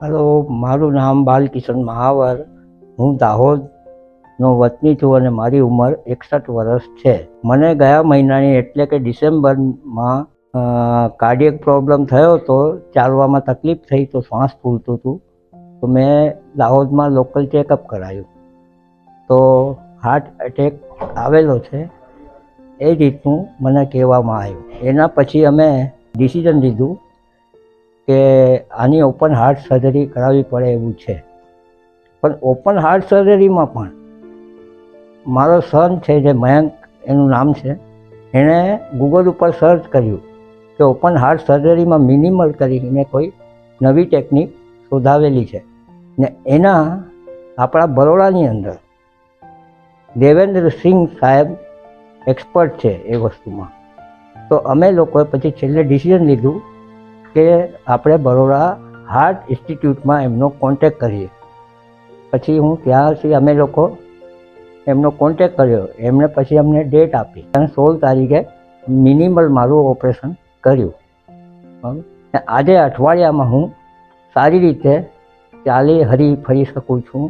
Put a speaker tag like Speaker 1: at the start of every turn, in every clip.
Speaker 1: Hello, મારું નામ બાલકિશન મહાવર. હું દાહોદનો વતની છું અને મારી ઉંમર 61 વર્ષ છે. મને ગયા મહિનાની એટલે કે ડિસેમ્બરમાં કાર્ડિયક પ્રોબ્લેમ થયો હતો. ચાલવામાં તકલીફ થઈ તો શ્વાસ ફૂલતું હતું. તો મેં દાહોદમાં લોકલ ચેકઅપ કરાયું તો હાર્ટ એટેક આવેલો છે એ રીતનું મને કહેવામાં આવ્યું. એના પછી અમે ડિસિઝન લીધું કે આની ઓપન હાર્ટ સર્જરી કરાવવી પડે એવું છે. પણ ઓપન હાર્ટ સર્જરીમાં પણ મારો સન છે જે મયંક એનું નામ છે, એણે ગૂગલ ઉપર સર્ચ કર્યું કે ઓપન હાર્ટ સર્જરીમાં મિનિમલ કરીને કોઈ નવી ટેકનિક શોધાવેલી છે ને એના આપણા બરોડાની અંદર દેવેન્દ્ર સિંહ સાહેબ એક્સપર્ટ છે એ વસ્તુમાં. તો અમે લોકોએ પછી છેલ્લે ડિસિઝન લીધું કે આપણે બરોડા હાર્ટ ઇન્સ્ટિટ્યૂટમાં એમનો કોન્ટેક કરીએ. પછી હું ત્યાંથી અમે લોકો એમનો કોન્ટેક કર્યો. એમણે પછી અમને ડેટ આપી અને 16 તારીખે મિનિમલ મારું ઓપરેશન કર્યું. આજે અઠવાડિયામાં હું સારી રીતે ચાલી હરી ફરી શકું છું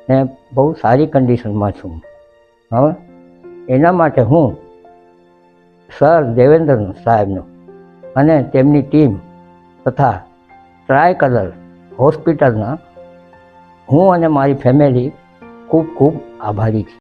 Speaker 1: ને બહુ સારી કન્ડિશનમાં છું. હવે એના માટે હું સર દેવેન્દ્ર સાહેબનો અને તેમની ટીમ તથા ટ્રાય કલર હોસ્પિટલના હું અને મારી ફેમિલી ખૂબ ખૂબ આભારી છે.